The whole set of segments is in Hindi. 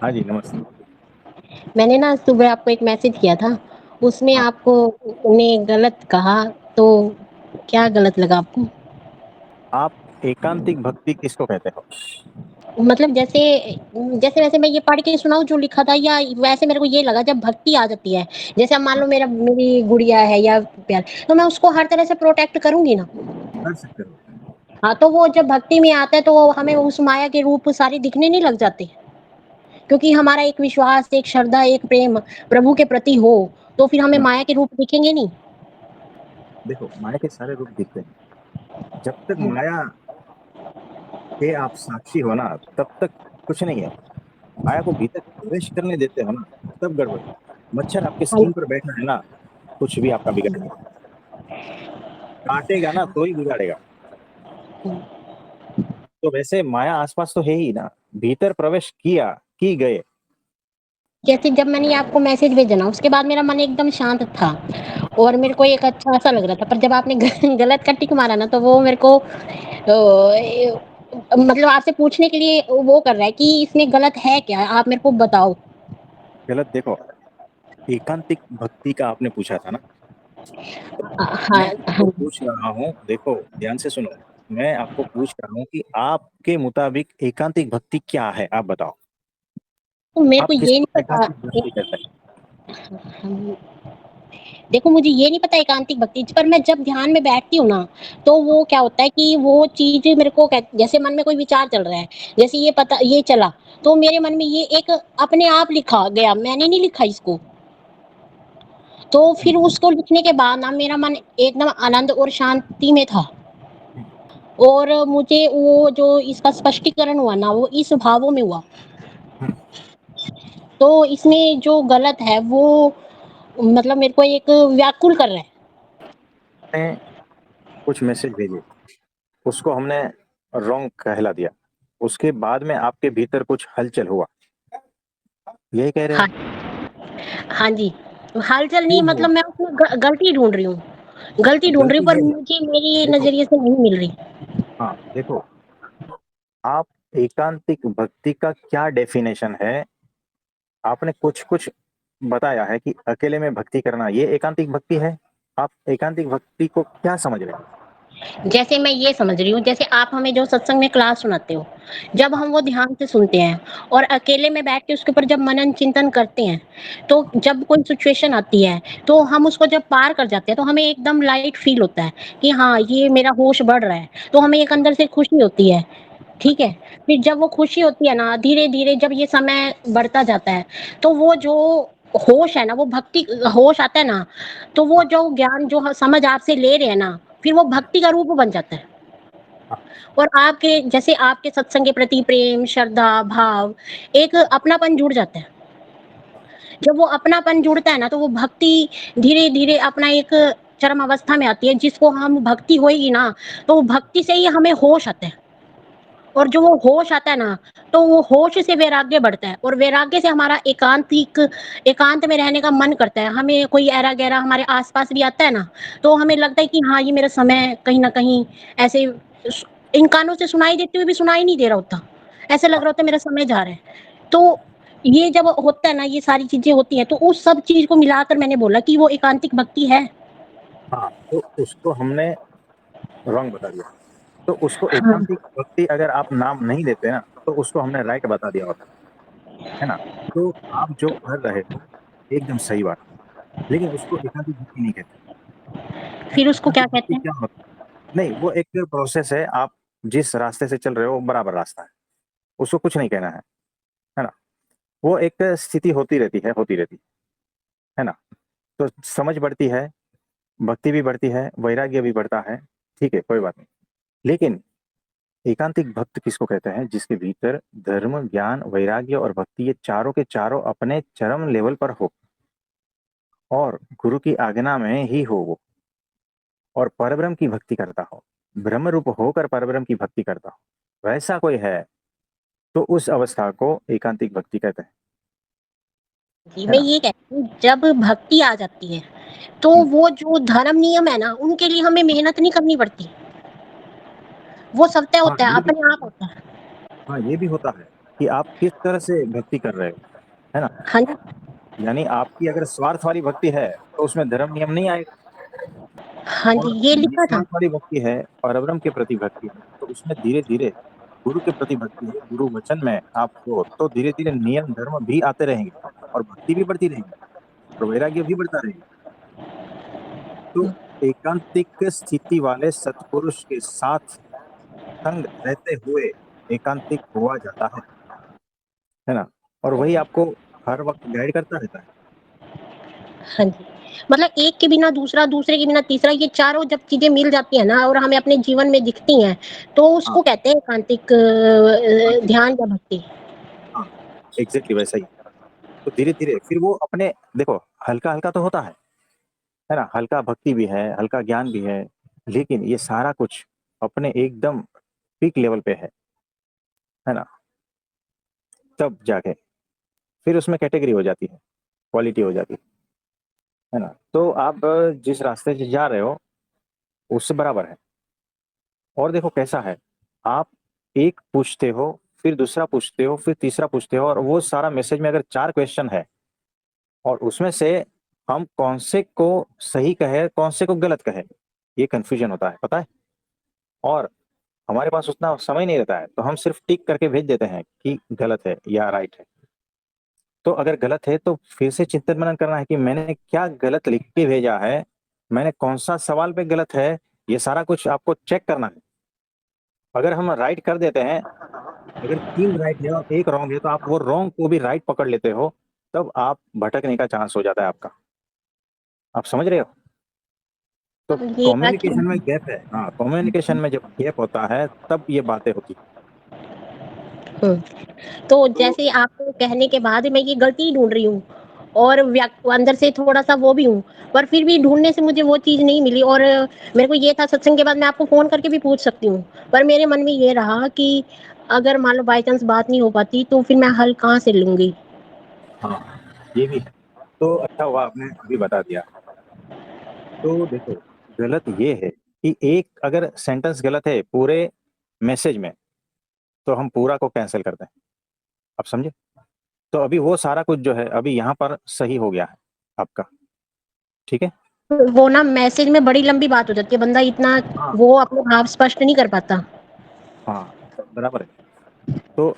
हाँ जी, नमस्ते। मैंने ना सुबह आपको एक मैसेज किया था, उसमें हाँ, आपको ने गलत कहा, तो क्या गलत लगा आपको? आप एकांतिक भक्ति किसको कहते हो? मतलब जैसे जैसे वैसे मैं ये पढ़ के सुनाऊँ जो लिखा था, या वैसे मेरे को ये लगा जब भक्ति आ जाती है, जैसे अब मान हाँ, लो मेरी गुड़िया है या प्यार, तो मैं उसको हर तरह से प्रोटेक्ट करूँगी ना। कर सकते हो। हाँ, तो वो जब भक्ति में आता है तो वो हमें उस माया के रूप सारे दिखने नहीं लग जाते? क्योंकि हमारा एक विश्वास, एक श्रद्धा, एक प्रेम प्रभु के प्रति हो, तो फिर हमें हुँ, माया के रूप दिखेंगे नहीं? देखो माया के सारे रूप दिखते हैं। जब तक माया के आप साक्षी हो ना, तब तक कुछ नहीं है। माया को भीतर प्रवेश करने देते हो ना, तब गड़बड़ है। मच्छर आपके हाँ, स्किन पर बैठा है ना, कुछ भी आपका बिगाड़ेगा। काटेगा ना तो ही बिगाड़ेगा। तो वैसे माया आस-पास तो है ही ना, भीतर प्रवेश किया, की गए। जैसे जब मैंने आपको मैसेज भेजा ना, उसके बाद मेरा मन एकदम शांत था और मेरे को एक अच्छा-सा लग रहा था। पर जब आपने गलत का टिक मारा ना, तो वो मेरे को मतलब आपसे पूछने के लिए वो कर रहा है कि इसमें गलत है क्या? आप मेरे को बताओ। गलत देखो, एकांतिक भक्ति का आपने पूछा था ना, मैं हाँ, आपको हाँ। पूछ रहा हूँ, देखो ध्यान से सुनो। मैं आपको पूछ रहा हूँ कि आपके मुताबिक एकांतिक भक्ति क्या है? आप बताओ। तो मेरे आप को ये किसको नहीं पता। एकांतिक भक्ति कहते हैं? हम देखो, मुझे ये नहीं पता एकांतिक भक्ति, पर मैं जब ध्यान में बैठती हूँ ना, तो वो क्या होता है कि वो चीज़ मेरे को जैसे मन में कोई विचार चल रहा है, जैसे ये चला, तो मेरे मन में ये एक अपने आप लिखा गया, मैंने नहीं लिखा इसको। तो हम्म, फिर उसको लिखने के बाद ना मेरा मन एकदम आनंद और शांति में था। हम्म, और मुझे वो जो इसका स्पष्टीकरण हुआ ना, वो इस भावों में हुआ। हम्म। तो इसमें जो गलत है वो मतलब मेरे को एक व्याकुल कर रहा है। ने कुछ मैसेज भेजे, उसको हमने रॉन्ग कहला दिया। उसके बाद में आपके भीतर कुछ हलचल हुआ, यही कह रहे हाँ, हो? हाँ जी। हलचल नहीं, क्यों हुआ? मतलब मैं उसमें गलती ढूँढ रही हूँ। गलती ढूँढ रही गलती हूँ, पर ये है, मुझे मेरे देखो, नज़रिए से नहीं मिल रही। हाँ देखो, आप एकांतिक भक्ति का क्या डेफिनेशन है? आपने कुछ कुछ बताया है कि अकेले में भक्ति करना ये एकांतिक भक्ति है। आप एकांतिक भक्ति को क्या समझ रहे हैं? जैसे मैं ये समझ रही हूँ, जैसे आप हमें जो सत्संग में क्लास सुनाते हो, जब हाँ, हम वो ध्यान से सुनते हैं और अकेले में बैठ के उसके ऊपर जब मनन चिंतन करते हैं, तो जब कोई सिचुएशन आती है, तो हम उसको जब पार कर जाते हैं, तो हमें एकदम लाइट फील होता है कि हाँ, ये मेरा होश बढ़ रहा है। तो हमें एक अंदर से खुशी होती है, ठीक है? फिर जब वो खुशी होती है ना, धीरे-धीरे जब ये समय बढ़ता जाता है, तो वो जो होश है ना, वो भक्ति होश आता है ना, तो वो हाँ, जो ज्ञान जो समझ आपसे ले रहे हैं ना, फिर वो भक्ति का रूप बन जाता है। हाँ, और आपके जैसे आपके सत्संग के प्रति प्रेम, श्रद्धा, भाव, एक अपनापन जुड़ जाता है। जब वो अपनापन जुड़ता है ना, तो वो भक्ति धीरे-धीरे अपना एक चरम अवस्था में आती है, जिसको हम भक्ति होएगी ना, तो भक्ति से ही हमें होश आता है। और जो वो होश आता है ना, तो वो होश से वैराग्य बढ़ता है और वैराग्य से हमारा एकांत में रहने का मन करता है। हमें कोई ऐरा-गैरा हमारे आस-पास भी आता है ना, तो हमें लगता है कि हाँ, ये मेरा समय कहीं न कहीं ऐसे स इन कानों से सुनाई देते हुए भी सुनाई नहीं दे रहा होता। ऐसा लग हाँ, रहा होता है मेरा समय जा रहा है। तो ये जब होता है ना, ये सारी चीज़ें होती हैं, तो उस सब चीज़ को मिलाकर मैंने बोला कि वो एकांतिक भक्ति है। हाँ, तो उसको हमने रॉन्ग बता दिया। तो उसको हाँ, एकांतिक भक्ति अगर आप नाम नहीं देते ना, तो उसको हमने राइट बता दिया होता, है ना? तो आप जो कर रहे हो, एकदम सही बात है, लेकिन उसको एकांतिक भक्ति नहीं कहते। फिर उसको क्या एकांतिक कहते भक्ति हैं? क्या होता है? नहीं, वो एक प्रोसेस है, आप जिस रास्ते से चल रहे हो, वो बराबर रास्ता है, उसको कुछ नहीं कहना है ना? वो एक स्थिति होती रहती है ना? तो समझ बढ़ती है, भक्ति भी बढ़ती है, वैराग्य भी बढ़ता है, ठीक है, कोई बात नहीं। लेकिन एकांतिक भक्त किसको कहते हैं? जिसके भीतर धर्म, ज्ञान, वैराग्य और भक्ति ये चारों के चारों अपने चरम लेवल पर हो और गुरु की आज्ञा में ही हो वो, और परब्रह्म की भक्ति करता हो, ब्रह्म रूप होकर परब्रह्म की भक्ति करता हो, वैसा कोई है तो उस अवस्था को एकांतिक भक्ति कहते हैं, जी, है मैं ना? ये कहती हूँ, जब भक्ति आ जाती है, तो हम्म, वो जो धर्म नियम है ना, उनके लिए हमें मेहनत नहीं करनी पड़ती। वो स्वतः हाँ होता है, ये भी अपने आप होता है। हाँ ये भी होता है। कि आप किस तरह से भक्ति कर रहे हो, है ना। हाँ जी, यानी आपकी अगर स्वार्थ वाली भक्ति है तो उसमें धर्म नियम नहीं आएगा, हाँ जी, और ये लिखा था। निस्वार्थ वाली भक्ति है, परब्रह्म के प्रति भक्ति है, तो उसमें धीरे धीरे गुरु के प्रति भक्ति है, गुरु वचन में आप हो तो धीरे धीरे नियम धर्म भी आते रहेंगे, और भक्ति भी बढ़ती रहेगी, और वैराग्य भी बढ़ता रहेगा। तो एकांतिक स्थिति वाले सत्पुरुष के साथ संग रहते हुए एकांतिक हुआ जाता है ना। और वही आपको हर वक्त गाइड करता रहता है। हाँ जी, मतलब एक के बिना दूसरा, दूसरे के बिना तीसरा, ये चारों जब चीज़ें मिल जाती हैं ना और हमें अपने जीवन में दिखती हैं, तो हाँ उसको कहते हैं एकांतिक हाँ ध्यान या भक्ति। हाँ, एग्जैक्टली वैसा ही। तो धीरे धीरे फिर वो अपने, देखो, हल्का हल्का तो होता है ना, हल्का भक्ति भी है, हल्का ज्ञान भी है, लेकिन ये सारा कुछ अपने एकदम पीक लेवल पे है ना, तब जाके फिर उसमें कैटेगरी हो जाती है, क्वालिटी हो जाती है ना। तो आप जिस रास्ते से जा रहे हो उससे बराबर है। और देखो कैसा है, आप एक पूछते हो, फिर दूसरा पूछते हो, फिर तीसरा पूछते हो, और वो सारा मैसेज में अगर 4 क्वेश्चन है, और उसमें से हम कौन से को सही कहे कौन से को गलत कहे, ये कंफ्यूजन होता है, पता है। और हमारे पास उतना समय नहीं रहता है, तो हम सिर्फ टिक करके भेज देते हैं कि गलत है या राइट है। तो अगर गलत है तो फिर से चिंतन मनन करना है कि मैंने क्या गलत लिख के भेजा है, मैंने कौन सा सवाल पे गलत है, ये सारा कुछ आपको चेक करना है। अगर हम राइट कर देते हैं, अगर 3 राइट है और एक रॉन्ग है, तो आप वो रॉन्ग को भी राइट पकड़ लेते हो, तब आप भटकने का चांस हो जाता है आपका। आप समझ रहे हो। तो ये कम्युनिकेशन में एक्चुअली गैप है, हाँ, कम्युनिकेशन में जब गैप होता है तब ये बातें होती हुँ। तो तो। जैसे आपको कहने के बाद मैं ये गलती ढूँढ रही हूँ और अंदर से थोड़ा-सा वो भी हूँ, पर फिर भी ढूँढने से मुझे वो चीज़ नहीं मिली और मेरे को ये था सत्संग के बाद मैं आपको फ़ोन करके भी पूछ सकती हूँ। पर मेरे मन में ये रहा कि अगर मान लो बाय चांस बात नहीं हो पाती तो फिर मैं हल कहाँ से लूँगी? हाँ, ये भी है। तो अच्छा हुआ आपने अभी बता दिया। तो देखो, गलत ये है कि एक अगर सेंटेंस गलत है पूरे मैसेज में, तो हम पूरा को कैंसिल करते हैं। आप समझे। तो अभी वो सारा कुछ जो है अभी यहाँ पर सही हो गया है आपका, ठीक है। वो ना मैसेज में बड़ी लंबी बात हो जाती है, बंदा इतना हाँ वो अपने भाव स्पष्ट नहीं कर पाता। हाँ, बराबर है। तो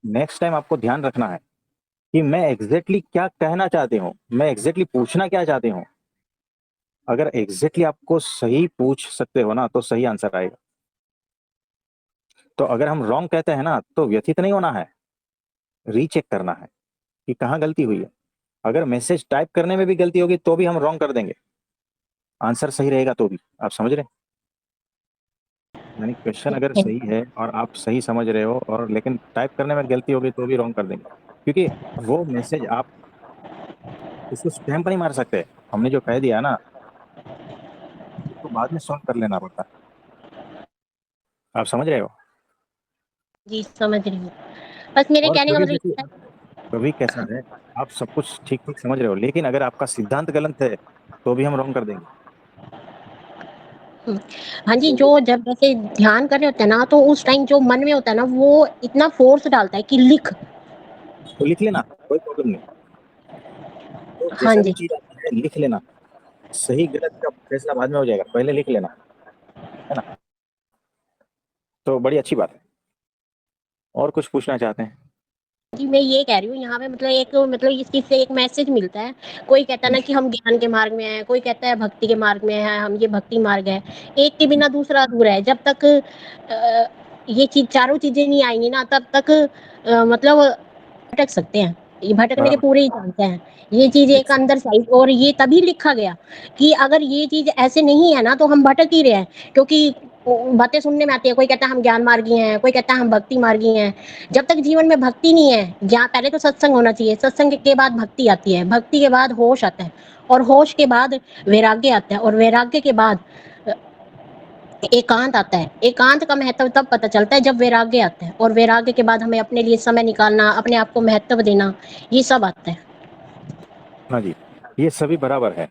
नेक्स्ट टाइम आपको ध्यान रखना है कि मैं एग्जैक्टली क्या कहना चाहती हूँ, मैं एग्जैक्टली पूछना क्या चाहती हूँ। अगर एग्जैक्टली आपको सही पूछ सकते हो ना, तो सही आंसर आएगा। तो अगर हम रॉन्ग कहते हैं ना, तो व्यथित नहीं होना है, रीचेक करना है कि कहाँ गलती हुई है। अगर मैसेज टाइप करने में भी गलती होगी तो भी हम रॉन्ग कर देंगे, आंसर सही रहेगा तो भी। आप समझ रहे हैं। यानी क्वेश्चन अगर सही है और आप सही समझ रहे हो, और लेकिन टाइप करने में गलती होगी तो भी रॉन्ग कर देंगे, क्योंकि वो मैसेज आप उसको स्टैम्प नहीं मार सकते। हमने जो कह दिया ना, उसको बाद में सॉल्व कर लेना पड़ता है। आप समझ रहे हो। जी, समझ रही हूँ। बस मेरे और कहने का कभी मतलब देखिए, ये है। कभी कैसा है, आप सब कुछ ठीक ठीक समझ रहे हो, लेकिन अगर आपका सिद्धांत गलत है तो भी हम रॉन्ग कर देंगे। हुँ। हाँ जी, तो जो जब जैसे ध्यान कर रहे होते हैं ना, तो उस टाइम जो मन में होता है ना, वो इतना फ़ोर्स डालता है कि लिख। लिख लेना, कोई प्रॉब्लम नहीं। तो हाँ जैसा भी जी। चीज आता है लिख लेना, सही गलत का फैसला बाद में हो जाएगा, पहले लिख लेना, है ना। तो बड़ी अच्छी बात है। और कुछ पूछना चाहते हैं। जी, मैं ये कह रही हूँ यहाँ पे मतलब इस चीज़ से एक मैसेज मिलता है। कोई कहता है ना हम्म, कि हम ज्ञान के मार्ग में हैं, कोई कहता है भक्ति के मार्ग में हैं, हम ये भक्ति मार्ग है। एक के हम्म, बिना दूसरा अधूरा है। जब तक ये चीज़ चारों चीज़ें नहीं आएँगी ना तब तक मतलब भटक सकते हैं। ये भटकने के बराबर। पूरे ही चांस हैं। ये चीज़ एक एग्जैक्ट। अंदर साइड और ये तभी लिखा गया कि अगर ये चीज़ ऐसे नहीं है ना तो हम भटक ही रहे हैं। क्योंकि बातें सुनने में आती है, कोई कहता है हम ज्ञान मार्गी हैं, कोई कहता है हम भक्ति मार्गी हैं। जब तक जीवन में भक्ति नहीं है, जहाँ पहले तो सत्संग होना चाहिए, सत्संग के बाद भक्ति आती है, भक्ति के बाद होश आता है और होश के बाद वैराग्य आता है और वैराग्य के बाद अ, एकांत आता है। एकांत का महत्व तब पता चलता है जब वैराग्य आता है और वैराग्य के बाद हमें अपने लिए समय निकालना, अपने आप को महत्व देना, ये सब आता है। हाँ जी, ये सभी बराबर है।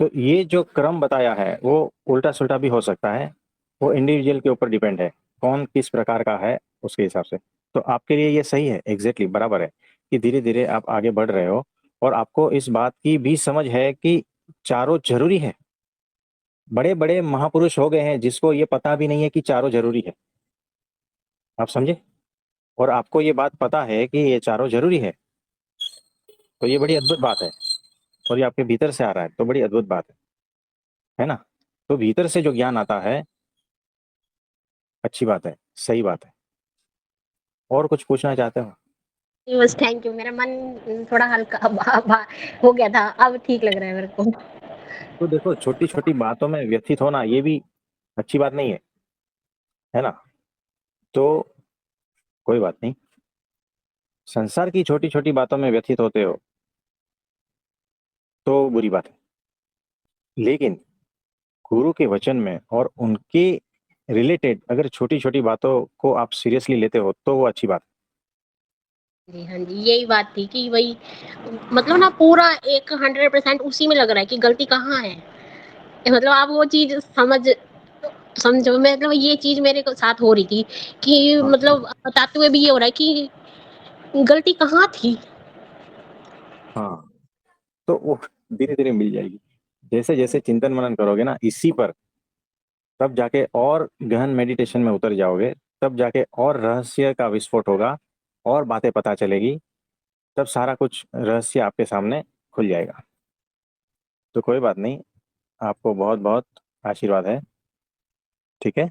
तो ये जो क्रम बताया है वो उल्टा सुल्टा भी हो सकता है, वो इंडिविजुअल के ऊपर डिपेंड है, कौन किस प्रकार का है उसके हिसाब से। तो आपके लिए ये सही है, एग्जैक्टली बराबर है कि धीरे धीरे आप आगे बढ़ रहे हो और आपको इस बात की भी समझ है कि चारों जरूरी है। बड़े बड़े महापुरुष हो गए हैं जिसको ये पता भी नहीं है कि चारों जरूरी है। आप समझे? और आपको ये बात पता है कि ये चारों जरूरी है, तो ये बड़ी अद्भुत बात है। और ये आपके भीतर से आ रहा है तो बड़ी अद्भुत बात है ना? तो भीतर से जो ज्ञान आता है, अच्छी बात है, सही बात है। और कुछ पूछना चाहते हो? बस थैंक यू, मेरा मन थोड़ा हल्का हो गया था, अब ठीक लग रहा है मेरे को। तो देखो, छोटी छोटी बातों में व्यथित होना ये भी अच्छी बात नहीं है ना? तो कोई बात नहीं, संसार की छोटी छोटी बातों में व्यथित होते हो तो बुरी बात है, लेकिन गुरु के वचन में और उनके रिलेटेड अगर छोटी छोटी बातों को आप सीरियसली लेते हो तो वो अच्छी बात जी, हाँ जी, यही बात थी कि वही मतलब ना पूरा एक 100% उसी में लग रहा है कि गलती कहाँ है। मतलब आप वो चीज़ समझो, मतलब ये चीज़ मेरे को साथ हो रही थी कि है। हाँ मतलब बताते हुए भी ये हो रहा है कि गलती कहाँ थी? हाँ, तो वो धीरे धीरे मिल जाएगी। जैसे जैसे चिंतन मनन करोगे ना इसी पर, तब जाके और गहन मेडिटेशन में उतर जाओगे, तब जाके और रहस्य का विस्फोट होगा और बातें पता चलेगी, तब सारा कुछ रहस्य आपके सामने खुल जाएगा। तो कोई बात नहीं, आपको बहुत बहुत आशीर्वाद है। ठीक है।